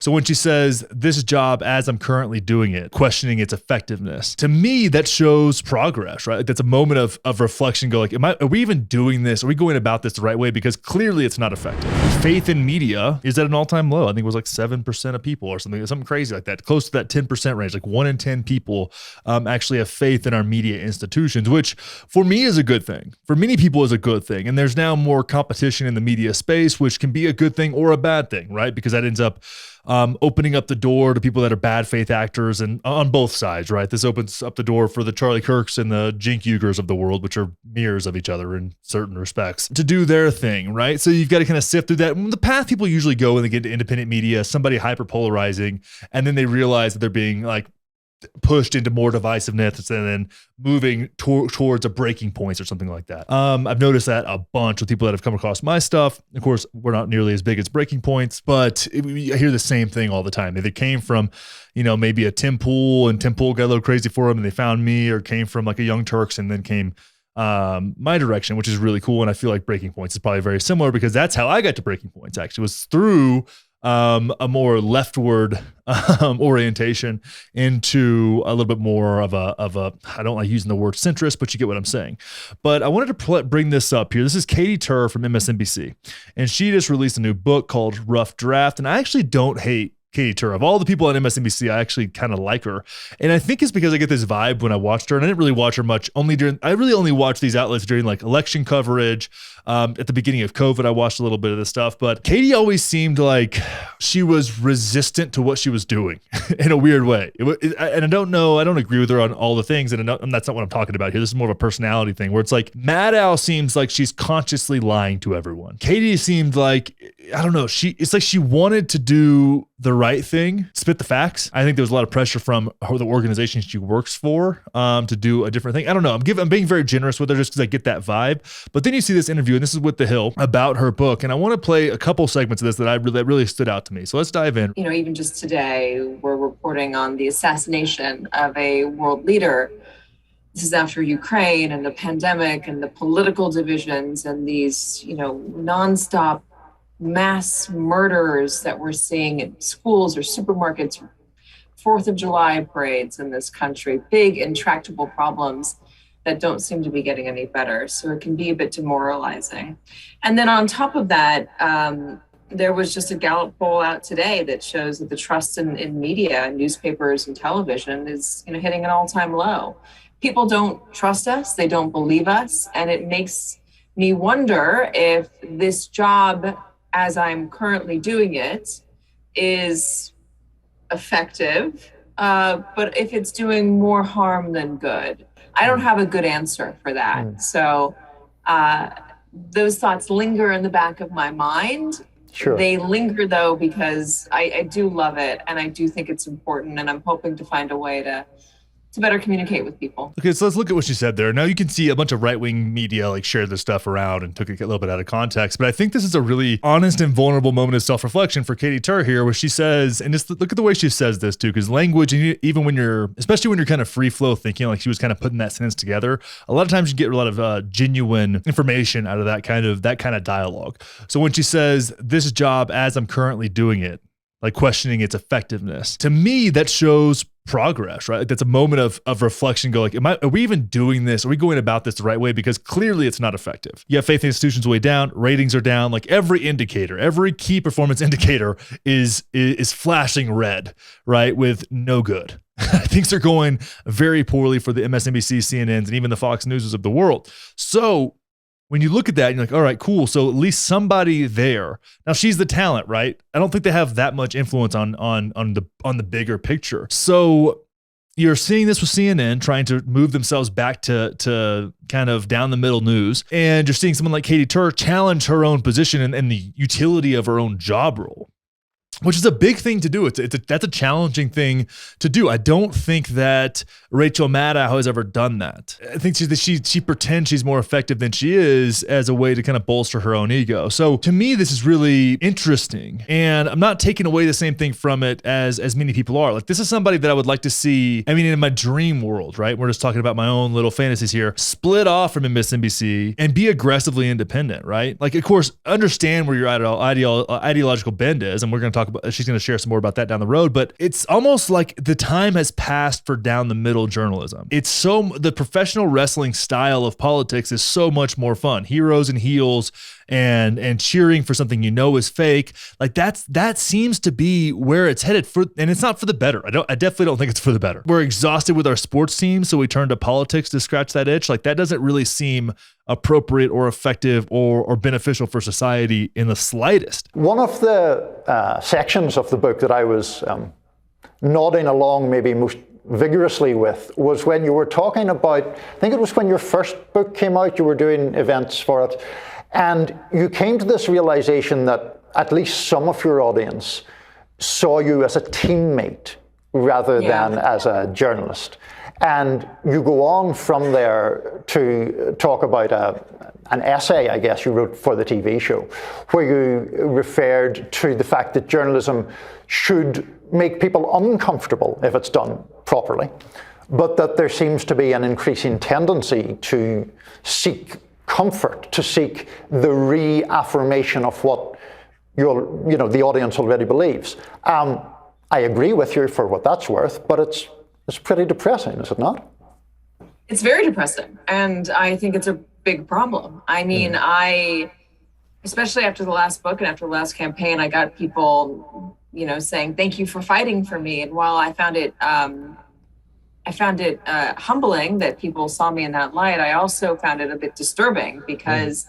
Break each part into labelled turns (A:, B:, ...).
A: So when she says this job as I'm currently doing it, questioning its effectiveness, to me, that shows progress, right? Like that's a moment of reflection. Go like, are we even doing this? Are we going about this the right way? Because clearly it's not effective. Faith in media is at an all-time low. I think it was like 7% of people or something crazy like that, close to that 10% range. Like 1 in 10 people actually have faith in our media institutions, which for me is a good thing. For many people is a good thing. And there's now more competition in the media space, which can be a good thing or a bad thing, right? Because that ends up opening up the door to people that are bad faith actors, and on both sides, right? This opens up the door for the Charlie Kirks and the Jink Ugers of the world, which are mirrors of each other in certain respects, to do their thing, right? So you've got to kind of sift through that. The path people usually go when they get into independent media, somebody hyper polarizing, and then they realize that they're being like pushed into more divisiveness and then moving towards a breaking points or something like that. I've noticed that a bunch with people that have come across my stuff. Of course, we're not nearly as big as breaking points, but I hear the same thing all the time. They came from, maybe a Tim Pool, and Tim Pool got a little crazy for them and they found me, or came from like a Young Turks and then came my direction, which is really cool. And I feel like breaking points is probably very similar, because that's how I got to breaking points, actually, was through a more leftward orientation into a little bit more of a I don't like using the word centrist, but you get what I'm saying. But I wanted to bring this up here. This is Katy Tur from MSNBC, and she just released a new book called Rough Draft. And I actually don't hate Katy Tur. Of all the people on MSNBC, I actually kind of like her. And I think it's because I get this vibe when I watched her, and I didn't really watch her much. I really only watched these outlets during like election coverage. At the beginning of COVID, I watched a little bit of this stuff, but Katy always seemed like she was resistant to what she was doing in a weird way. And I don't agree with her on all the things. And that's not what I'm talking about here. This is more of a personality thing where it's like Maddow seems like she's consciously lying to everyone. Katy seemed like, I don't know, it's like she wanted to do the right thing, spit the facts. I think there was a lot of pressure from the organization she works for to do a different thing. I don't know. I'm being very generous with her just because I get that vibe. But then you see this interview, and this is with The Hill, about her book. And I want to play a couple segments of this that really stood out to me. So let's dive in.
B: Even just today, we're reporting on the assassination of a world leader. This is after Ukraine and the pandemic and the political divisions and these, nonstop mass murders that we're seeing in schools or supermarkets, 4th of July parades in this country, big intractable problems that don't seem to be getting any better. So it can be a bit demoralizing. And then on top of that, there was just a Gallup poll out today that shows that the trust in media, newspapers and television is hitting an all-time low. People don't trust us, they don't believe us, and it makes me wonder if this job, as I'm currently doing it, is effective, but if it's doing more harm than good. I don't have a good answer for that. So those thoughts linger in the back of my mind.
C: Sure.
B: They linger, though, because I do love it, and I do think it's important, and I'm hoping to find a way to better communicate with people.
A: Okay, so let's look at what she said there. Now you can see a bunch of right-wing media like shared this stuff around and took it a little bit out of context, but I think this is a really honest and vulnerable moment of self-reflection for Katy Tur here, where she says, and just look at the way she says this too, because language, and even especially when you're kind of free flow thinking, like she was kind of putting that sentence together, a lot of times you get a lot of genuine information out of that kind of dialogue. So when she says this job as I'm currently doing it, like questioning its effectiveness, to me, that shows progress, right? Like that's a moment of reflection. Go like, are we even doing this? Are we going about this the right way? Because clearly it's not effective. You have faith in institutions way down, ratings are down. Like every indicator, every key performance indicator is flashing red, right? With no good. Things are going very poorly for the MSNBC, CNNs, and even the Fox Newses of the world. So when you look at that, you're like, all right, cool. So at least somebody there. Now she's the talent, right? I don't think they have that much influence on the bigger picture. So you're seeing this with CNN trying to move themselves back to kind of down the middle news, and you're seeing someone like Katy Tur challenge her own position and the utility of her own job role, which is a big thing to do. That's a challenging thing to do. I don't think that Rachel Maddow has ever done that. I think she pretends she's more effective than she is as a way to kind of bolster her own ego. So to me, this is really interesting, and I'm not taking away the same thing from it as many people are. Like this is somebody that I would like to see. I mean, in my dream world, right? We're just talking about my own little fantasies here. Split off from MSNBC and be aggressively independent, right? Like, of course, understand where your ideological bend is, and we're going to talk about, she's going to share some more about that down the road, but it's almost like the time has passed for down the middle journalism. The professional wrestling style of politics is so much more fun. Heroes and heels and cheering for something you know is fake. Like that seems to be where it's headed and it's not for the better. I definitely don't think it's for the better. We're exhausted with our sports teams, so we turn to politics to scratch that itch. Like that doesn't really seem appropriate or effective or beneficial for society in the slightest.
C: One of the sections of the book that I was nodding along maybe most vigorously with was when you were talking about, I think it was when your first book came out, you were doing events for it, and you came to this realization that at least some of your audience saw you as a teammate rather than as a journalist. And you go on from there to talk about an essay, I guess, you wrote for the TV show, where you referred to the fact that journalism should make people uncomfortable if it's done properly, but that there seems to be an increasing tendency to seek comfort, to seek the reaffirmation of what the audience already believes. I agree with you for what that's worth, but it's pretty depressing, is it not?
B: It's very depressing, and I think it's a big problem. I mean, especially after the last book and after the last campaign, I got people, saying, thank you for fighting for me. And while I found it humbling that people saw me in that light, I also found it a bit disturbing because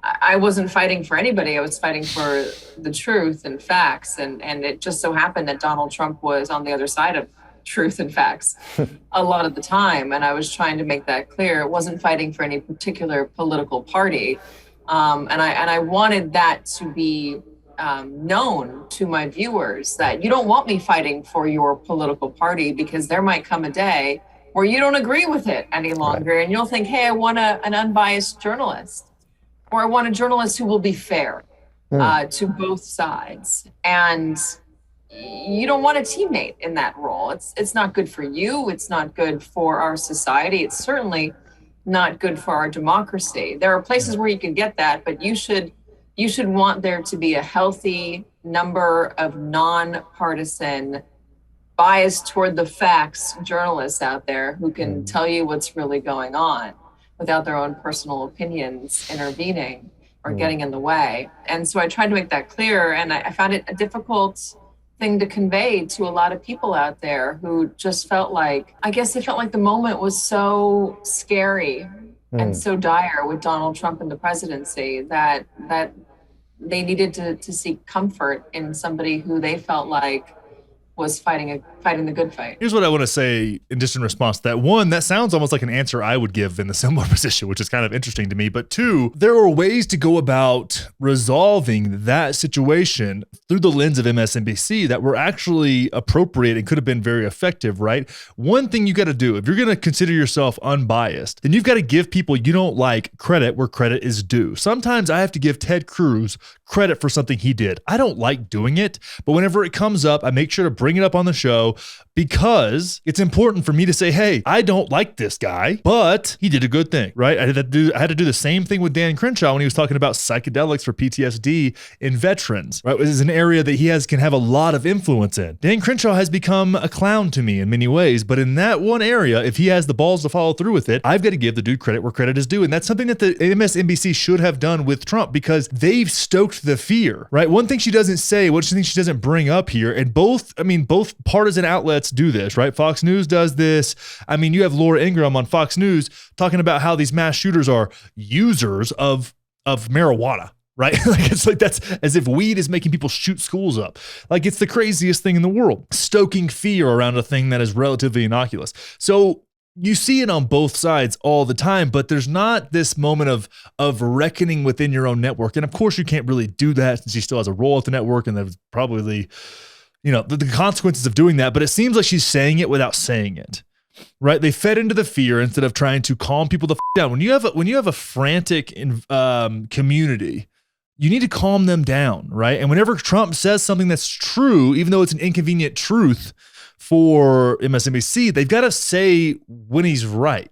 B: I wasn't fighting for anybody. I was fighting for the truth and facts. And it just so happened that Donald Trump was on the other side of truth and facts a lot of the time. And I was trying to make that clear. It wasn't fighting for any particular political party. And I wanted that to be known to my viewers, that you don't want me fighting for your political party, because there might come a day where you don't agree with it any longer. Right. And you'll think, hey, I want an unbiased journalist, or I want a journalist who will be fair to both sides. And you don't want a teammate in that role. It's not good for you. It's not good for our society. It's certainly not good for our democracy. There are places where you can get that, but you should want there to be a healthy number of nonpartisan, biased toward the facts journalists out there who can tell you what's really going on without their own personal opinions intervening or getting in the way. And so I tried to make that clear, and I found it a difficult thing to convey to a lot of people out there who just felt like, the moment was so scary and so dire with Donald Trump in the presidency that they needed to seek comfort in somebody who they felt like was fighting the good fight.
A: Here's what I want to say in just in response to that. One, that sounds almost like an answer I would give in the similar position, which is kind of interesting to me. But two, there are ways to go about resolving that situation through the lens of MSNBC that were actually appropriate and could have been very effective, right? One thing you got to do, if you're going to consider yourself unbiased, then you've got to give people you don't like credit where credit is due. Sometimes I have to give Ted Cruz credit for something he did. I don't like doing it, but whenever it comes up, I make sure to bring it up on the show because it's important for me to say, hey, I don't like this guy, but he did a good thing, right? I had to do the same thing with Dan Crenshaw when he was talking about psychedelics for PTSD in veterans, right? This is an area that he can have a lot of influence in. Dan Crenshaw has become a clown to me in many ways, but in that one area, if he has the balls to follow through with it, I've got to give the dude credit where credit is due. And that's something that the MSNBC should have done with Trump because they've stoked the fear, right? One thing she doesn't say, one thing she doesn't bring up here, and both partisan outlets do this, right? Fox News does this. I mean, you have Laura Ingraham on Fox News talking about how these mass shooters are users of marijuana, right? That's as if weed is making people shoot schools up. Like it's the craziest thing in the world, stoking fear around a thing that is relatively innocuous. So you see it on both sides all the time, but there's not this moment of reckoning within your own network. And of course you can't really do that since she still has a role at the network, and that's probably the consequences of doing that. But it seems like she's saying it without saying it, right? They fed into the fear instead of trying to calm people the down. When you have a frantic community, you need to calm them down, right? And whenever Trump says something that's true, even though it's an inconvenient truth for MSNBC, they've got to say when he's right.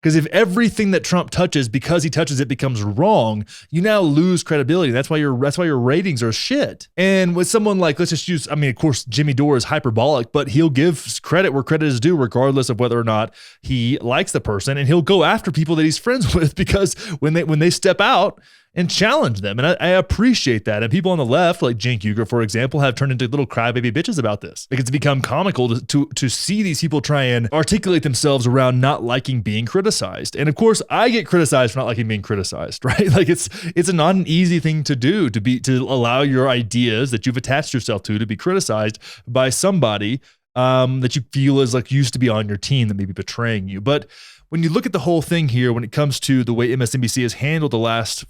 A: Because if everything that Trump touches, because he touches it, becomes wrong, you now lose credibility. That's why your ratings are shit. And with someone like, let's just use, I mean, of course, Jimmy Dore is hyperbolic, but he'll give credit where credit is due, regardless of whether or not he likes the person. And he'll go after people that he's friends with, because when they step out and challenge them. And I appreciate that. And people on the left, like Cenk Uygur, for example, have turned into little crybaby bitches about this. Like, it's become comical to see these people try and articulate themselves around not liking being criticized. And of course, I get criticized for not liking being criticized, right? Like, it's not an easy thing to do, to allow your ideas that you've attached yourself to be criticized by somebody that you feel is like used to be on your team that may be betraying you. But when you look at the whole thing here, when it comes to the way MSNBC has handled the last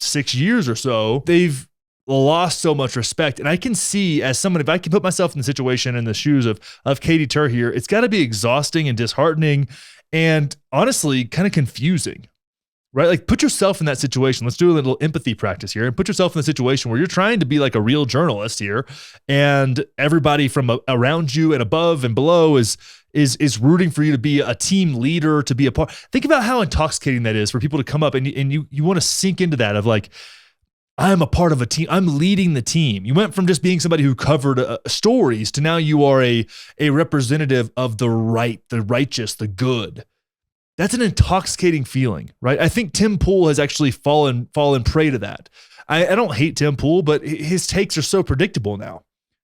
A: 6 years or so, they've lost so much respect. And I can see, as someone, if I can put myself in the situation, in the shoes of Katy Tur here, it's got to be exhausting and disheartening and honestly kind of confusing, right? Like, put yourself in that situation. Let's do a little empathy practice here and put yourself in the situation where you're trying to be like a real journalist here, and everybody from around you and above and below is rooting for you to be a team leader, to be a part. Think about how intoxicating that is for people to come up and you want to sink into that of like, I'm a part of a team. I'm leading the team. You went from just being somebody who covered stories to now you are a representative of the right, the righteous, the good. That's an intoxicating feeling, right? I think Tim Pool has actually fallen prey to that. I don't hate Tim Pool, but his takes are so predictable now.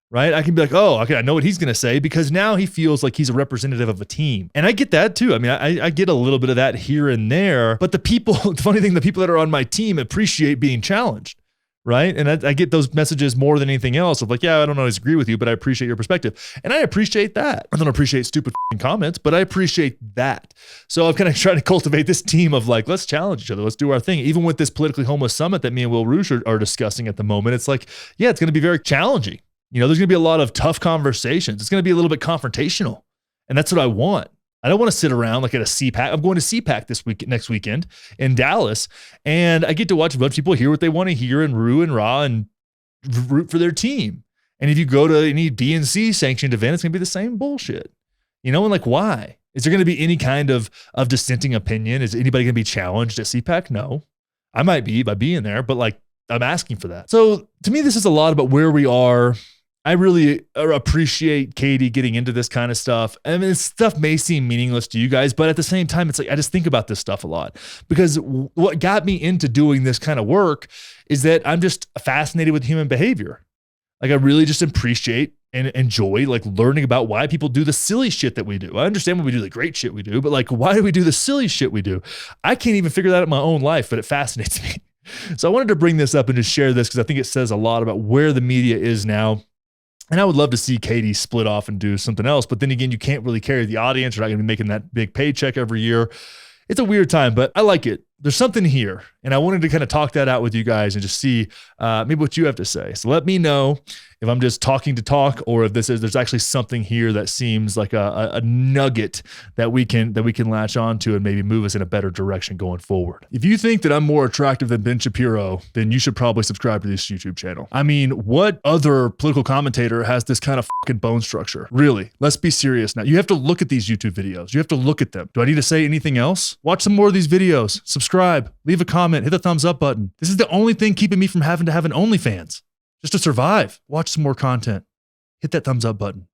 A: Right? I can be like, oh, okay, I know what he's going to say, because now he feels like he's a representative of a team. And I get that too. I mean, I get a little bit of that here and there, but the funny thing, the people that are on my team appreciate being challenged. Right? And I get those messages more than anything else of like, yeah, I don't always agree with you, but I appreciate your perspective. And I appreciate that. I don't appreciate stupid comments, but I appreciate that. So I'm kind of trying to cultivate this team of like, let's challenge each other. Let's do our thing. Even with this politically homeless summit that me and Will Roosh are discussing at the moment, it's like, yeah, it's going to be very challenging. You know, there's going to be a lot of tough conversations. It's going to be a little bit confrontational. And that's what I want. I don't want to sit around like at a CPAC. I'm going to CPAC next weekend in Dallas, and I get to watch a bunch of people hear what they want to hear and roo and rah and root for their team. And if you go to any DNC sanctioned event, it's going to be the same bullshit. You know, and like, why? Is there going to be any kind of dissenting opinion? Is anybody going to be challenged at CPAC? No. I might be by being there, but like, I'm asking for that. So to me, this is a lot about where we are. I really appreciate Katy getting into this kind of stuff. I mean, this stuff may seem meaningless to you guys, but at the same time, it's like, I just think about this stuff a lot, because what got me into doing this kind of work is that I'm just fascinated with human behavior. Like, I really just appreciate and enjoy like learning about why people do the silly shit that we do. I understand when we do the great shit we do, but like, why do we do the silly shit we do? I can't even figure that out in my own life, but it fascinates me. So I wanted to bring this up and just share this, because I think it says a lot about where the media is now. And I would love to see Katy split off and do something else. But then again, you can't really carry the audience. You're not going to be making that big paycheck every year. It's a weird time, but I like it. There's something here. And I wanted to kind of talk that out with you guys and just see maybe what you have to say. So let me know if I'm just talking to talk, or if there's actually something here that seems like a nugget that we can latch onto and maybe move us in a better direction going forward. If you think that I'm more attractive than Ben Shapiro, then you should probably subscribe to this YouTube channel. I mean, what other political commentator has this kind of fucking bone structure? Really, let's be serious now. You have to look at these YouTube videos. You have to look at them. Do I need to say anything else? Watch some more of these videos. Subscribe, leave a comment, hit the thumbs up button. This is the only thing keeping me from having to have an OnlyFans. Just to survive. Watch some more content. Hit that thumbs up button.